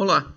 Olá!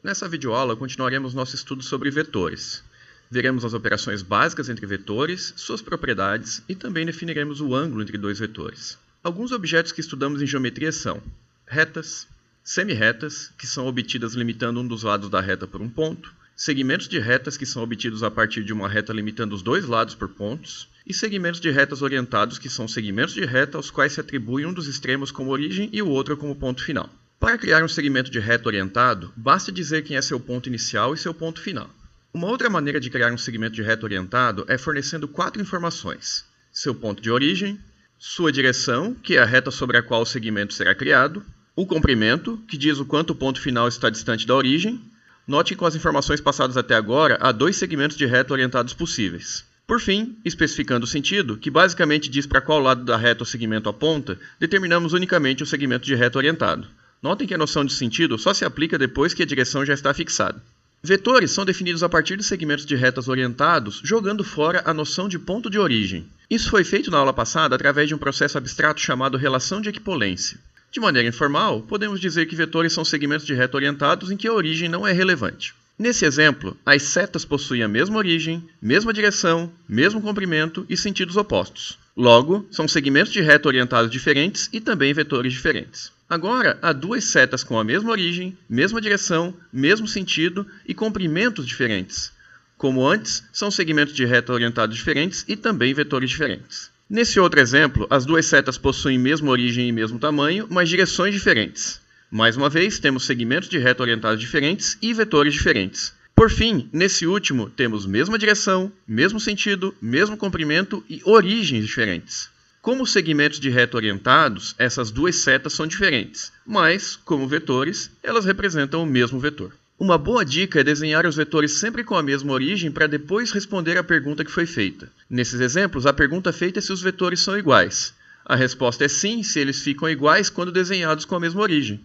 Nessa videoaula continuaremos nosso estudo sobre vetores. Veremos as operações básicas entre vetores, suas propriedades e também definiremos o ângulo entre dois vetores. Alguns objetos que estudamos em geometria são retas, semirretas, que são obtidas limitando um dos lados da reta por um ponto, segmentos de retas, que são obtidos a partir de uma reta limitando os dois lados por pontos, e segmentos de retas orientados, que são segmentos de reta aos quais se atribui um dos extremos como origem e o outro como ponto final. Para criar um segmento de reta orientado, basta dizer quem é seu ponto inicial e seu ponto final. Uma outra maneira de criar um segmento de reta orientado é fornecendo 4 informações: seu ponto de origem, sua direção, que é a reta sobre a qual o segmento será criado, o comprimento, que diz o quanto o ponto final está distante da origem. Note que com as informações passadas até agora, há 2 segmentos de reta orientados possíveis. Por fim, especificando o sentido, que basicamente diz para qual lado da reta o segmento aponta, determinamos unicamente o segmento de reta orientado. Notem que a noção de sentido só se aplica depois que a direção já está fixada. Vetores são definidos a partir de segmentos de retas orientados, jogando fora a noção de ponto de origem. Isso foi feito na aula passada através de um processo abstrato chamado relação de equipolência. De maneira informal, podemos dizer que vetores são segmentos de reta orientados em que a origem não é relevante. Nesse exemplo, as setas possuem a mesma origem, mesma direção, mesmo comprimento e sentidos opostos. Logo, são segmentos de reta orientados diferentes e também vetores diferentes. Agora, há 2 setas com a mesma origem, mesma direção, mesmo sentido e comprimentos diferentes. Como antes, são segmentos de reta orientados diferentes e também vetores diferentes. Nesse outro exemplo, as 2 setas possuem mesma origem e mesmo tamanho, mas direções diferentes. Mais uma vez, temos segmentos de reta orientados diferentes e vetores diferentes. Por fim, nesse último, temos mesma direção, mesmo sentido, mesmo comprimento e origens diferentes. Como segmentos de reta orientados, essas 2 setas são diferentes, mas, como vetores, elas representam o mesmo vetor. Uma boa dica é desenhar os vetores sempre com a mesma origem para depois responder à pergunta que foi feita. Nesses exemplos, a pergunta feita é se os vetores são iguais. A resposta é sim, se eles ficam iguais quando desenhados com a mesma origem.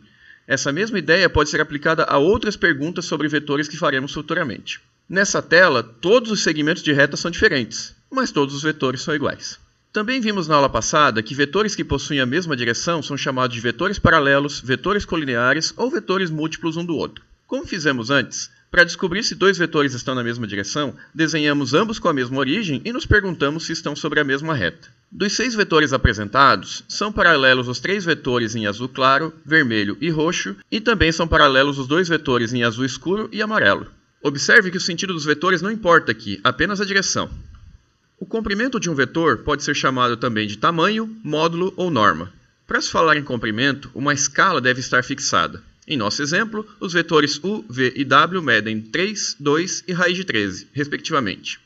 Essa mesma ideia pode ser aplicada a outras perguntas sobre vetores que faremos futuramente. Nessa tela, todos os segmentos de reta são diferentes, mas todos os vetores são iguais. Também vimos na aula passada que vetores que possuem a mesma direção são chamados de vetores paralelos, vetores colineares ou vetores múltiplos um do outro. Como fizemos antes, para descobrir se 2 vetores estão na mesma direção, desenhamos ambos com a mesma origem e nos perguntamos se estão sobre a mesma reta. Dos 6 vetores apresentados, são paralelos os 3 vetores em azul claro, vermelho e roxo, e também são paralelos os 2 vetores em azul escuro e amarelo. Observe que o sentido dos vetores não importa aqui, apenas a direção. O comprimento de um vetor pode ser chamado também de tamanho, módulo ou norma. Para se falar em comprimento, uma escala deve estar fixada. Em nosso exemplo, os vetores u, v e w medem 3, 2 e raiz de 13, respectivamente.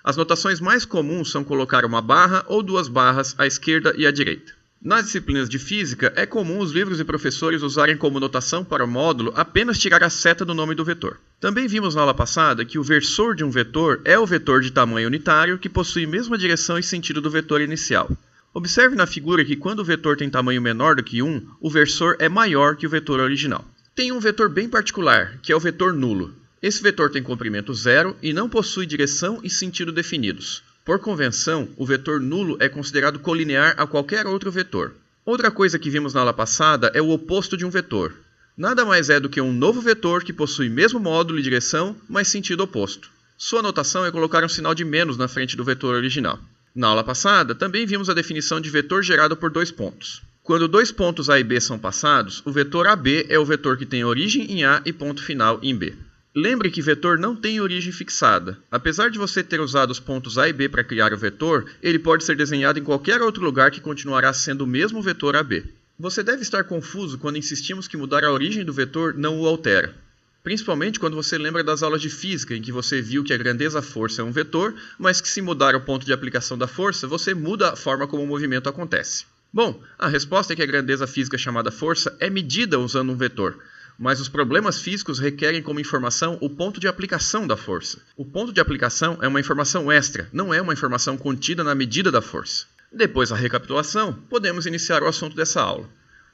As notações mais comuns são colocar uma barra ou 2 barras à esquerda e à direita. Nas disciplinas de física, é comum os livros e professores usarem como notação para o módulo apenas tirar a seta do nome do vetor. Também vimos na aula passada que o versor de um vetor é o vetor de tamanho unitário que possui a mesma direção e sentido do vetor inicial. Observe na figura que quando o vetor tem tamanho menor do que 1, o versor é maior que o vetor original. Tem um vetor bem particular, que é o vetor nulo. Esse vetor tem comprimento 0 e não possui direção e sentido definidos. Por convenção, o vetor nulo é considerado colinear a qualquer outro vetor. Outra coisa que vimos na aula passada é o oposto de um vetor. Nada mais é do que um novo vetor que possui mesmo módulo e direção, mas sentido oposto. Sua notação é colocar um sinal de menos na frente do vetor original. Na aula passada, também vimos a definição de vetor gerado por 2 pontos. Quando 2 pontos A e B são passados, o vetor AB é o vetor que tem origem em A e ponto final em B. Lembre que vetor não tem origem fixada. Apesar de você ter usado os pontos A e B para criar o vetor, ele pode ser desenhado em qualquer outro lugar que continuará sendo o mesmo vetor AB. Você deve estar confuso quando insistimos que mudar a origem do vetor não o altera. Principalmente quando você lembra das aulas de física, em que você viu que a grandeza-força é um vetor, mas que se mudar o ponto de aplicação da força, você muda a forma como o movimento acontece. Bom, a resposta é que a grandeza física chamada força é medida usando um vetor, mas os problemas físicos requerem como informação o ponto de aplicação da força. O ponto de aplicação é uma informação extra, não é uma informação contida na medida da força. Depois da recapitulação, podemos iniciar o assunto dessa aula.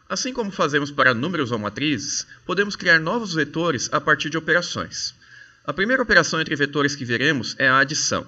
Assim como fazemos para números ou matrizes, podemos criar novos vetores a partir de operações. A primeira operação entre vetores que veremos é a adição.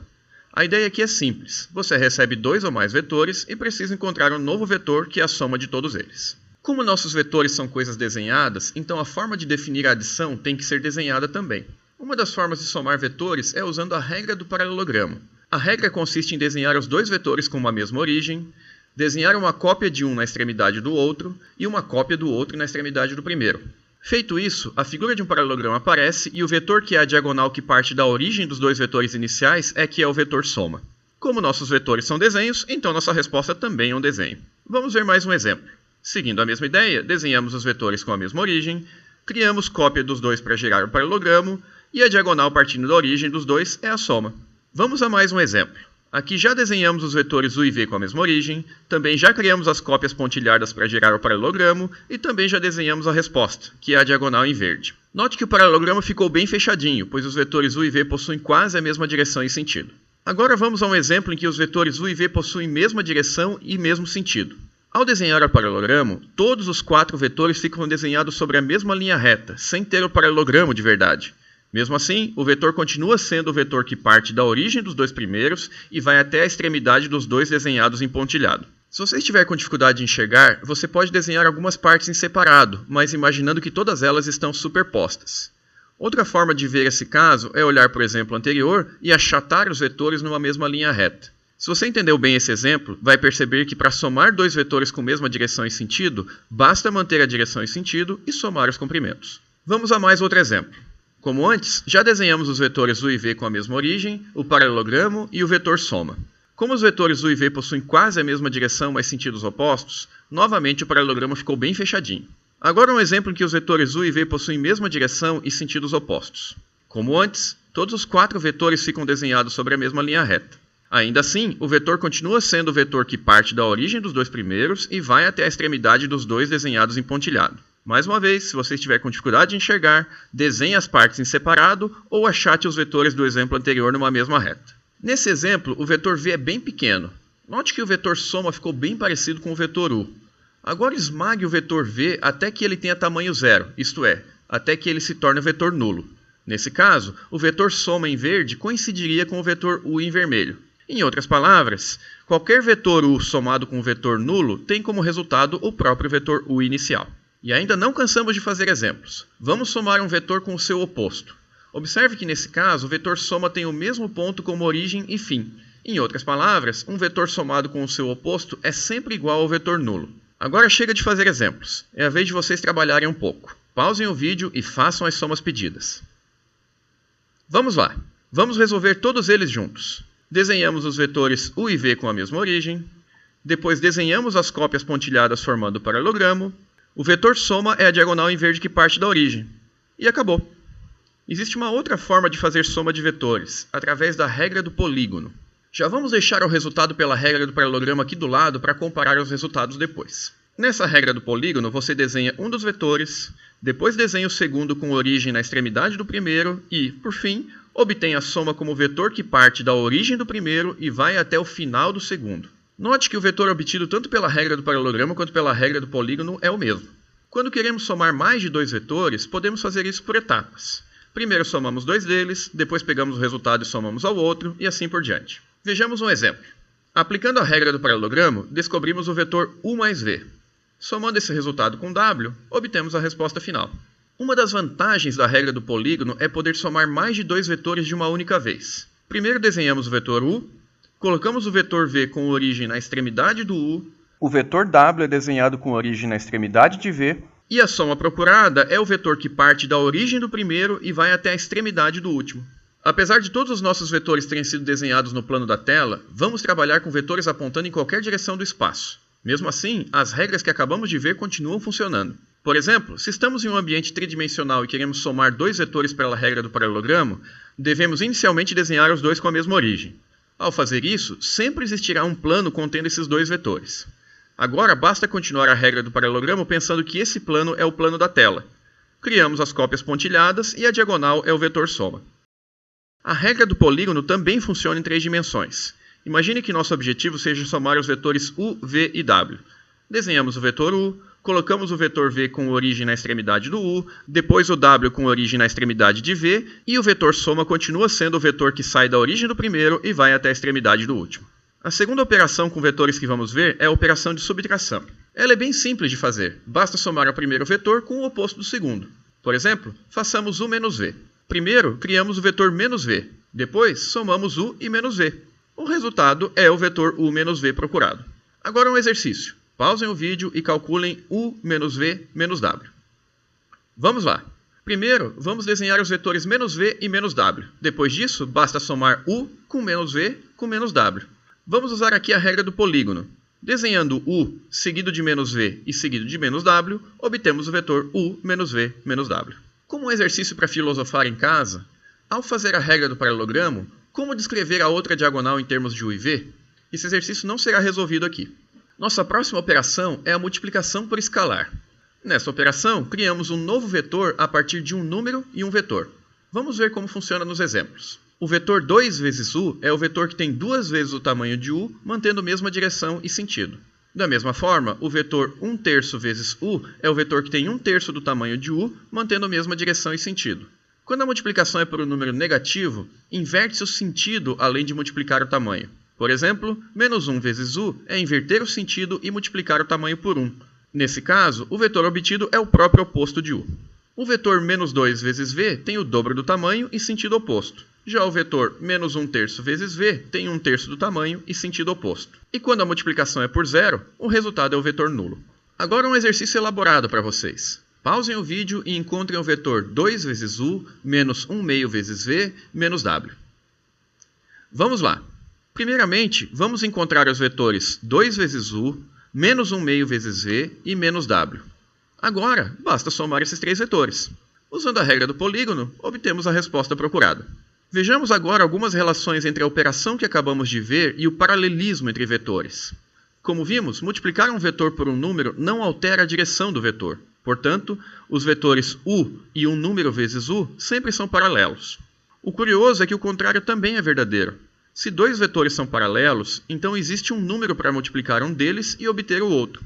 A ideia aqui é simples. Você recebe 2 ou mais vetores e precisa encontrar um novo vetor que é a soma de todos eles. Como nossos vetores são coisas desenhadas, então a forma de definir a adição tem que ser desenhada também. Uma das formas de somar vetores é usando a regra do paralelogramo. A regra consiste em desenhar os dois vetores com uma mesma origem, desenhar uma cópia de um na extremidade do outro e uma cópia do outro na extremidade do primeiro. Feito isso, a figura de um paralelogramo aparece e o vetor que é a diagonal que parte da origem dos dois vetores iniciais é que é o vetor soma. Como nossos vetores são desenhos, então nossa resposta também é um desenho. Vamos ver mais um exemplo. Seguindo a mesma ideia, desenhamos os vetores com a mesma origem, criamos cópia dos dois para gerar o paralelogramo e a diagonal partindo da origem dos dois é a soma. Vamos a mais um exemplo. Aqui já desenhamos os vetores u e v com a mesma origem, também já criamos as cópias pontilhadas para gerar o paralelogramo e também já desenhamos a resposta, que é a diagonal em verde. Note que o paralelogramo ficou bem fechadinho, pois os vetores u e v possuem quase a mesma direção e sentido. Agora vamos a um exemplo em que os vetores u e v possuem mesma direção e mesmo sentido. Ao desenhar o paralelogramo, todos os 4 vetores ficam desenhados sobre a mesma linha reta, sem ter o paralelogramo de verdade. Mesmo assim, o vetor continua sendo o vetor que parte da origem dos dois primeiros e vai até a extremidade dos dois desenhados em pontilhado. Se você estiver com dificuldade de enxergar, você pode desenhar algumas partes em separado, mas imaginando que todas elas estão superpostas. Outra forma de ver esse caso é olhar para o exemplo anterior e achatar os vetores numa mesma linha reta. Se você entendeu bem esse exemplo, vai perceber que para somar dois vetores com mesma direção e sentido, basta manter a direção e sentido e somar os comprimentos. Vamos a mais outro exemplo. Como antes, já desenhamos os vetores u e v com a mesma origem, o paralelogramo e o vetor soma. Como os vetores u e v possuem quase a mesma direção, mas sentidos opostos, novamente o paralelogramo ficou bem fechadinho. Agora um exemplo em que os vetores u e v possuem mesma direção e sentidos opostos. Como antes, todos os 4 vetores ficam desenhados sobre a mesma linha reta. Ainda assim, o vetor continua sendo o vetor que parte da origem dos dois primeiros e vai até a extremidade dos dois desenhados em pontilhado. Mais uma vez, se você estiver com dificuldade de enxergar, desenhe as partes em separado ou achate os vetores do exemplo anterior numa mesma reta. Nesse exemplo, o vetor v é bem pequeno. Note que o vetor soma ficou bem parecido com o vetor u. Agora esmague o vetor v até que ele tenha tamanho zero, isto é, até que ele se torne um vetor nulo. Nesse caso, o vetor soma em verde coincidiria com o vetor u em vermelho. Em outras palavras, qualquer vetor u somado com um vetor nulo tem como resultado o próprio vetor u inicial. E ainda não cansamos de fazer exemplos. Vamos somar um vetor com o seu oposto. Observe que nesse caso o vetor soma tem o mesmo ponto como origem e fim. Em outras palavras, um vetor somado com o seu oposto é sempre igual ao vetor nulo. Agora chega de fazer exemplos. É a vez de vocês trabalharem um pouco. Pausem o vídeo e façam as somas pedidas. Vamos lá. Vamos resolver todos eles juntos. Desenhamos os vetores u e v com a mesma origem, depois desenhamos as cópias pontilhadas formando o paralelogramo, o vetor soma é a diagonal em verde que parte da origem, e acabou. Existe uma outra forma de fazer soma de vetores, através da regra do polígono. Já vamos deixar o resultado pela regra do paralelogramo aqui do lado para comparar os resultados depois. Nessa regra do polígono, você desenha um dos vetores, depois desenha o segundo com origem na extremidade do primeiro e, por fim, obtém a soma como vetor que parte da origem do primeiro e vai até o final do segundo. Note que o vetor obtido tanto pela regra do paralelogramo quanto pela regra do polígono é o mesmo. Quando queremos somar mais de dois vetores, podemos fazer isso por etapas. Primeiro somamos dois deles, depois pegamos o resultado e somamos ao outro, e assim por diante. Vejamos um exemplo. Aplicando a regra do paralelogramo, descobrimos o vetor u mais v. Somando esse resultado com w, obtemos a resposta final. Uma das vantagens da regra do polígono é poder somar mais de dois vetores de uma única vez. Primeiro desenhamos o vetor u, colocamos o vetor v com origem na extremidade do u, o vetor w é desenhado com origem na extremidade de v, e a soma procurada é o vetor que parte da origem do primeiro e vai até a extremidade do último. Apesar de todos os nossos vetores terem sido desenhados no plano da tela, vamos trabalhar com vetores apontando em qualquer direção do espaço. Mesmo assim, as regras que acabamos de ver continuam funcionando. Por exemplo, se estamos em um ambiente tridimensional e queremos somar dois vetores pela regra do paralelogramo, devemos inicialmente desenhar os dois com a mesma origem. Ao fazer isso, sempre existirá um plano contendo esses dois vetores. Agora basta continuar a regra do paralelogramo pensando que esse plano é o plano da tela. Criamos as cópias pontilhadas e a diagonal é o vetor soma. A regra do polígono também funciona em 3 dimensões. Imagine que nosso objetivo seja somar os vetores u, v e w. Desenhamos o vetor u, colocamos o vetor v com origem na extremidade do u, depois o w com origem na extremidade de v, e o vetor soma continua sendo o vetor que sai da origem do primeiro e vai até a extremidade do último. A segunda operação com vetores que vamos ver é a operação de subtração. Ela é bem simples de fazer, basta somar o primeiro vetor com o oposto do segundo. Por exemplo, façamos u menos v. Primeiro, criamos o vetor menos v, depois somamos u e menos v. O resultado é o vetor u menos v procurado. Agora um exercício. Pausem o vídeo e calculem u menos v menos w. Vamos lá. Primeiro, vamos desenhar os vetores menos v e menos w. Depois disso, basta somar u com menos v com menos w. Vamos usar aqui a regra do polígono. Desenhando u seguido de menos v e seguido de menos w, obtemos o vetor u menos v menos w. Como um exercício para filosofar em casa, ao fazer a regra do paralelogramo, como descrever a outra diagonal em termos de u e v? Esse exercício não será resolvido aqui. Nossa próxima operação é a multiplicação por escalar. Nessa operação, criamos um novo vetor a partir de um número e um vetor. Vamos ver como funciona nos exemplos. O vetor 2 vezes u é o vetor que tem duas vezes o tamanho de u, mantendo a mesma direção e sentido. Da mesma forma, o vetor 1/3 vezes u é o vetor que tem 1/3 do tamanho de u, mantendo a mesma direção e sentido. Quando a multiplicação é por um número negativo, inverte-se o sentido além de multiplicar o tamanho. Por exemplo, menos 1 vezes u é inverter o sentido e multiplicar o tamanho por 1. Nesse caso, o vetor obtido é o próprio oposto de u. O vetor menos 2 vezes v tem o dobro do tamanho e sentido oposto. Já o vetor menos 1/3 vezes v tem 1/3 do tamanho e sentido oposto. E quando a multiplicação é por zero, o resultado é o vetor nulo. Agora um exercício elaborado para vocês. Pausem o vídeo e encontrem o vetor 2 vezes u menos 1/2 vezes v menos w. Vamos lá. Primeiramente, vamos encontrar os vetores 2 vezes u, menos 1/2 vezes v e menos w. Agora, basta somar esses três vetores. Usando a regra do polígono, obtemos a resposta procurada. Vejamos agora algumas relações entre a operação que acabamos de ver e o paralelismo entre vetores. Como vimos, multiplicar um vetor por um número não altera a direção do vetor. Portanto, os vetores u e um número vezes u sempre são paralelos. O curioso é que o contrário também é verdadeiro. Se dois vetores são paralelos, então existe um número para multiplicar um deles e obter o outro.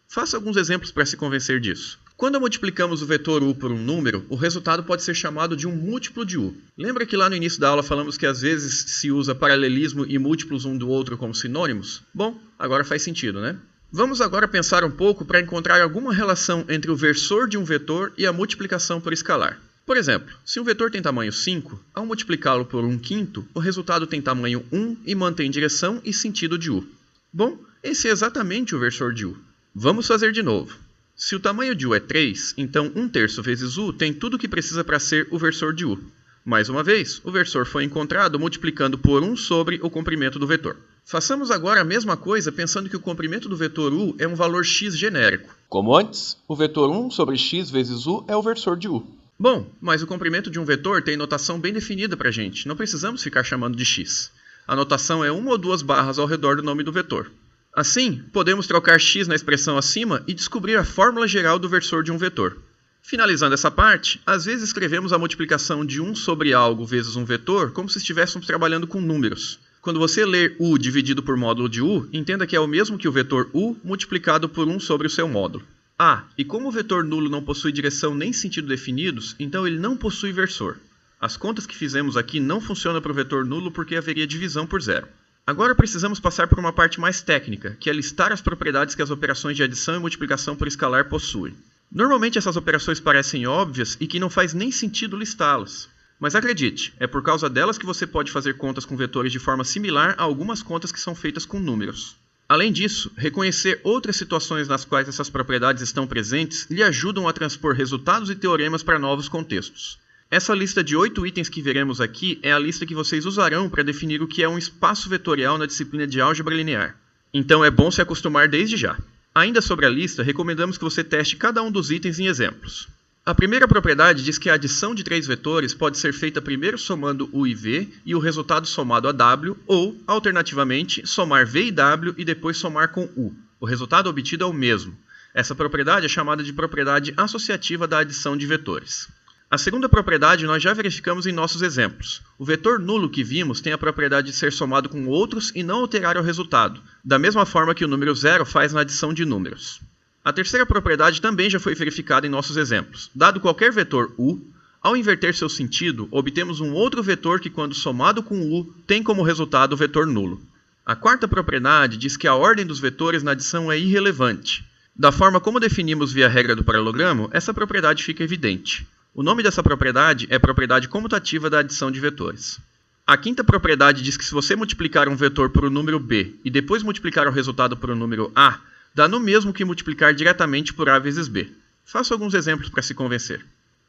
Faça alguns exemplos para se convencer disso. Quando multiplicamos o vetor u por um número, o resultado pode ser chamado de um múltiplo de u. Lembra que lá no início da aula falamos que às vezes se usa paralelismo e múltiplos um do outro como sinônimos? Bom, agora faz sentido, né? Vamos agora pensar um pouco para encontrar alguma relação entre o versor de um vetor e a multiplicação por escalar. Por exemplo, se um vetor tem tamanho 5, ao multiplicá-lo por 1/5, o resultado tem tamanho 1 e mantém direção e sentido de u. Bom, esse é exatamente o versor de u. Vamos fazer de novo. Se o tamanho de u é 3, então 1/3 vezes u tem tudo o que precisa para ser o versor de u. Mais uma vez, o versor foi encontrado multiplicando por 1 sobre o comprimento do vetor. Façamos agora a mesma coisa pensando que o comprimento do vetor u é um valor x genérico. Como antes, o vetor 1 sobre x vezes u é o versor de u. Bom, mas o comprimento de um vetor tem notação bem definida para a gente, não precisamos ficar chamando de x. A notação é uma ou duas barras ao redor do nome do vetor. Assim, podemos trocar x na expressão acima e descobrir a fórmula geral do versor de um vetor. Finalizando essa parte, às vezes escrevemos a multiplicação de 1 sobre algo vezes um vetor como se estivéssemos trabalhando com números. Quando você ler u dividido por módulo de u, entenda que é o mesmo que o vetor u multiplicado por 1 sobre o seu módulo. E como o vetor nulo não possui direção nem sentido definidos, então ele não possui versor. As contas que fizemos aqui não funcionam para o vetor nulo porque haveria divisão por zero. Agora precisamos passar por uma parte mais técnica, que é listar as propriedades que as operações de adição e multiplicação por escalar possuem. Normalmente essas operações parecem óbvias e que não faz nem sentido listá-las. Mas acredite, é por causa delas que você pode fazer contas com vetores de forma similar a algumas contas que são feitas com números. Além disso, reconhecer outras situações nas quais essas propriedades estão presentes lhe ajudam a transpor resultados e teoremas para novos contextos. Essa lista de 8 itens que veremos aqui é a lista que vocês usarão para definir o que é um espaço vetorial na disciplina de álgebra linear. Então é bom se acostumar desde já. Ainda sobre a lista, recomendamos que você teste cada um dos itens em exemplos. A primeira propriedade diz que a adição de três vetores pode ser feita primeiro somando u e v e o resultado somado a w, ou, alternativamente, somar v e w e depois somar com u. O resultado obtido é o mesmo. Essa propriedade é chamada de propriedade associativa da adição de vetores. A segunda propriedade nós já verificamos em nossos exemplos. O vetor nulo que vimos tem a propriedade de ser somado com outros e não alterar o resultado, da mesma forma que o número zero faz na adição de números. A terceira propriedade também já foi verificada em nossos exemplos. Dado qualquer vetor u, ao inverter seu sentido, obtemos um outro vetor que, quando somado com u, tem como resultado o vetor nulo. A quarta propriedade diz que a ordem dos vetores na adição é irrelevante. Da forma como definimos via regra do paralelogramo, essa propriedade fica evidente. O nome dessa propriedade é propriedade comutativa da adição de vetores. A quinta propriedade diz que se você multiplicar um vetor por um número b e depois multiplicar o resultado por um número a, dá no mesmo que multiplicar diretamente por a vezes b. Faço alguns exemplos para se convencer.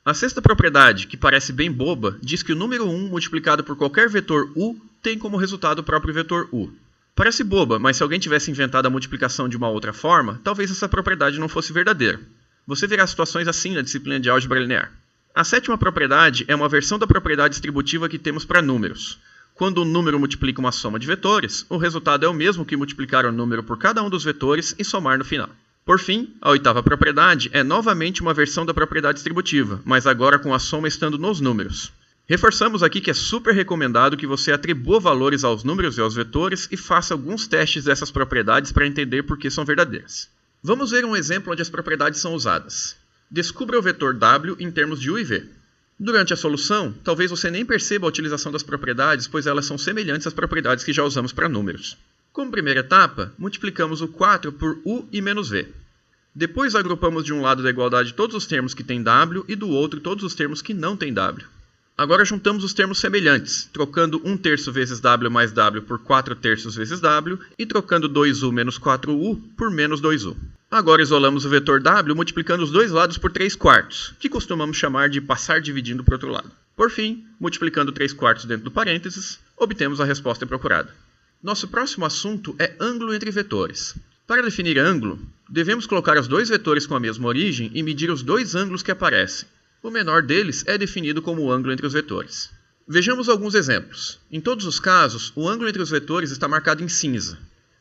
A sexta propriedade, que parece bem boba, diz que o número 1 multiplicado por qualquer vetor u tem como resultado o próprio vetor u. Parece boba, mas se alguém tivesse inventado a multiplicação de uma outra forma, talvez essa propriedade não fosse verdadeira. Você verá situações assim na disciplina de álgebra linear. A sétima propriedade é uma versão da propriedade distributiva que temos para números. Quando um número multiplica uma soma de vetores, o resultado é o mesmo que multiplicar o número por cada um dos vetores e somar no final. Por fim, a oitava propriedade é novamente uma versão da propriedade distributiva, mas agora com a soma estando nos números. Reforçamos aqui que é super recomendado que você atribua valores aos números e aos vetores e faça alguns testes dessas propriedades para entender por que são verdadeiras. Vamos ver um exemplo onde as propriedades são usadas. Descubra o vetor w em termos de u e v. Durante a solução, talvez você nem perceba a utilização das propriedades, pois elas são semelhantes às propriedades que já usamos para números. Como primeira etapa, multiplicamos o 4 por u e menos v. Depois agrupamos de um lado da igualdade todos os termos que têm w e do outro todos os termos que não têm w. Agora juntamos os termos semelhantes, trocando 1/3 vezes w mais w por 4/3 vezes w e trocando 2u menos 4u por menos 2u. Agora isolamos o vetor w multiplicando os dois lados por 3/4, que costumamos chamar de passar dividindo para o outro lado. Por fim, multiplicando 3/4 dentro do parênteses, obtemos a resposta procurada. Nosso próximo assunto é ângulo entre vetores. Para definir ângulo, devemos colocar os dois vetores com a mesma origem e medir os dois ângulos que aparecem. O menor deles é definido como o ângulo entre os vetores. Vejamos alguns exemplos. Em todos os casos, o ângulo entre os vetores está marcado em cinza.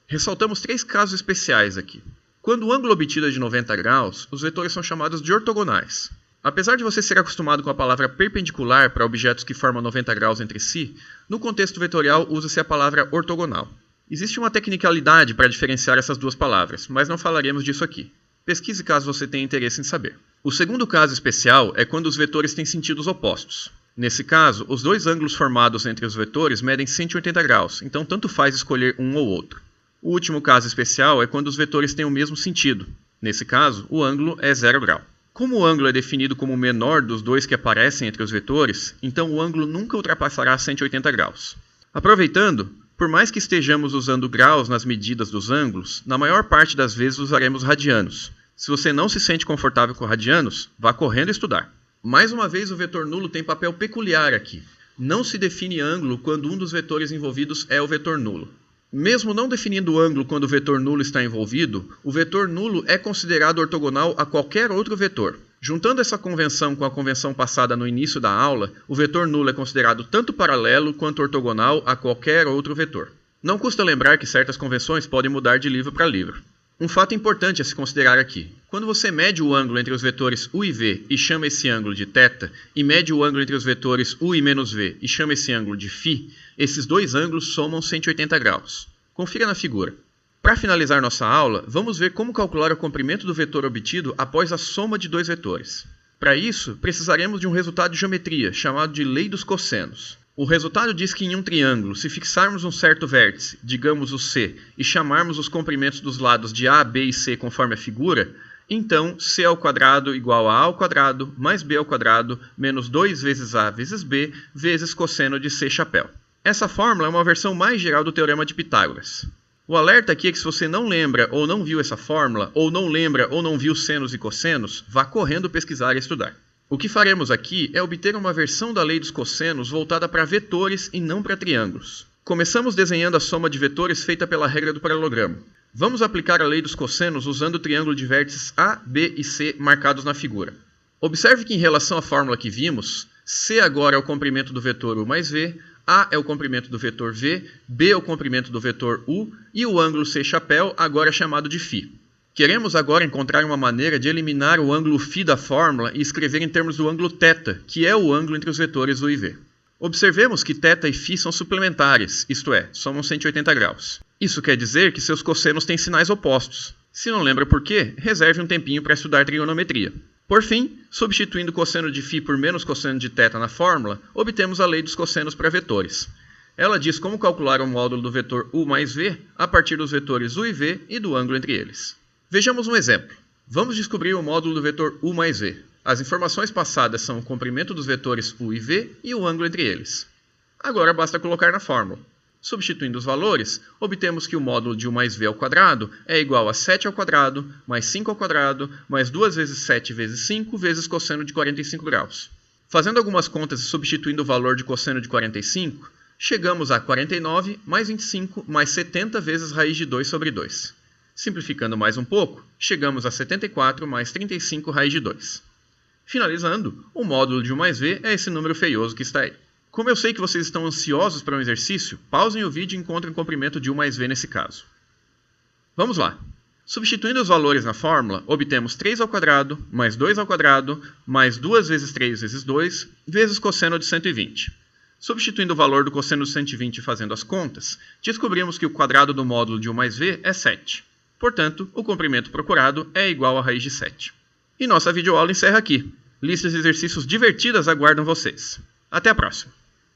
Ressaltamos 3 casos especiais aqui. Quando o ângulo obtido é de 90 graus, os vetores são chamados de ortogonais. Apesar de você ser acostumado com a palavra perpendicular para objetos que formam 90 graus entre si, no contexto vetorial usa-se a palavra ortogonal. Existe uma tecnicalidade para diferenciar essas duas palavras, mas não falaremos disso aqui. Pesquise caso você tenha interesse em saber. O segundo caso especial é quando os vetores têm sentidos opostos. Nesse caso, os dois ângulos formados entre os vetores medem 180 graus, então tanto faz escolher um ou outro. O último caso especial é quando os vetores têm o mesmo sentido. Nesse caso, o ângulo é 0 grau. Como o ângulo é definido como o menor dos dois que aparecem entre os vetores, então o ângulo nunca ultrapassará 180 graus. Aproveitando, por mais que estejamos usando graus nas medidas dos ângulos, na maior parte das vezes usaremos radianos. Se você não se sente confortável com radianos, vá correndo estudar. Mais uma vez, o vetor nulo tem papel peculiar aqui. Não se define ângulo quando um dos vetores envolvidos é o vetor nulo. Mesmo não definindo o ângulo quando o vetor nulo está envolvido, o vetor nulo é considerado ortogonal a qualquer outro vetor. Juntando essa convenção com a convenção passada no início da aula, o vetor nulo é considerado tanto paralelo quanto ortogonal a qualquer outro vetor. Não custa lembrar que certas convenções podem mudar de livro para livro. Um fato importante a se considerar aqui. Quando você mede o ângulo entre os vetores u e v e chama esse ângulo de θ, e mede o ângulo entre os vetores u e menos v e chama esse ângulo de φ, esses dois ângulos somam 180 graus. Confira na figura. Para finalizar nossa aula, vamos ver como calcular o comprimento do vetor obtido após a soma de dois vetores. Para isso, precisaremos de um resultado de geometria, chamado de lei dos cossenos. O resultado diz que em um triângulo, se fixarmos um certo vértice, digamos o C, e chamarmos os comprimentos dos lados de A, B e C conforme a figura, então C ao quadrado igual a ao quadrado mais B ao quadrado menos 2 vezes A vezes B vezes cosseno de C chapéu. Essa fórmula é uma versão mais geral do Teorema de Pitágoras. O alerta aqui é que se você não lembra ou não viu essa fórmula, ou não lembra ou não viu senos e cossenos, vá correndo pesquisar e estudar. O que faremos aqui é obter uma versão da lei dos cossenos voltada para vetores e não para triângulos. Começamos desenhando a soma de vetores feita pela regra do paralelogramo. Vamos aplicar a lei dos cossenos usando o triângulo de vértices A, B e C marcados na figura. Observe que em relação à fórmula que vimos, C agora é o comprimento do vetor U mais V, A é o comprimento do vetor V, B é o comprimento do vetor U e o ângulo C chapéu agora é chamado de φ. Queremos agora encontrar uma maneira de eliminar o ângulo φ da fórmula e escrever em termos do ângulo θ, que é o ângulo entre os vetores U e V. Observemos que θ e φ são suplementares, isto é, somam 180 graus. Isso quer dizer que seus cossenos têm sinais opostos. Se não lembra por quê, reserve um tempinho para estudar trigonometria. Por fim, substituindo cosseno de φ por menos cosseno de θ na fórmula, obtemos a lei dos cossenos para vetores. Ela diz como calcular o módulo do vetor U mais V a partir dos vetores U e V e do ângulo entre eles. Vejamos um exemplo. Vamos descobrir o módulo do vetor u mais v. As informações passadas são o comprimento dos vetores u e v e o ângulo entre eles. Agora basta colocar na fórmula. Substituindo os valores, obtemos que o módulo de u mais v ao quadrado é igual a 7 ao quadrado, mais 5 ao quadrado, mais 2 vezes 7 vezes 5 vezes cosseno de 45 graus. Fazendo algumas contas e substituindo o valor de cosseno de 45, chegamos a 49 mais 25 mais 70 vezes raiz de 2 sobre 2. Simplificando mais um pouco, chegamos a 74 mais 35 raiz de 2. Finalizando, o módulo de u mais v é esse número feioso que está aí. Como eu sei que vocês estão ansiosos para um exercício, pausem o vídeo e encontrem o comprimento de u mais v nesse caso. Vamos lá. Substituindo os valores na fórmula, obtemos 3 ao quadrado, mais 2 ao quadrado, mais 2 vezes 3 vezes 2, vezes cosseno de 120. Substituindo o valor do cosseno de 120 e fazendo as contas, descobrimos que o quadrado do módulo de u mais v é 7. Portanto, o comprimento procurado é igual à raiz de 7. E nossa videoaula encerra aqui. Listas de exercícios divertidas aguardam vocês. Até a próxima!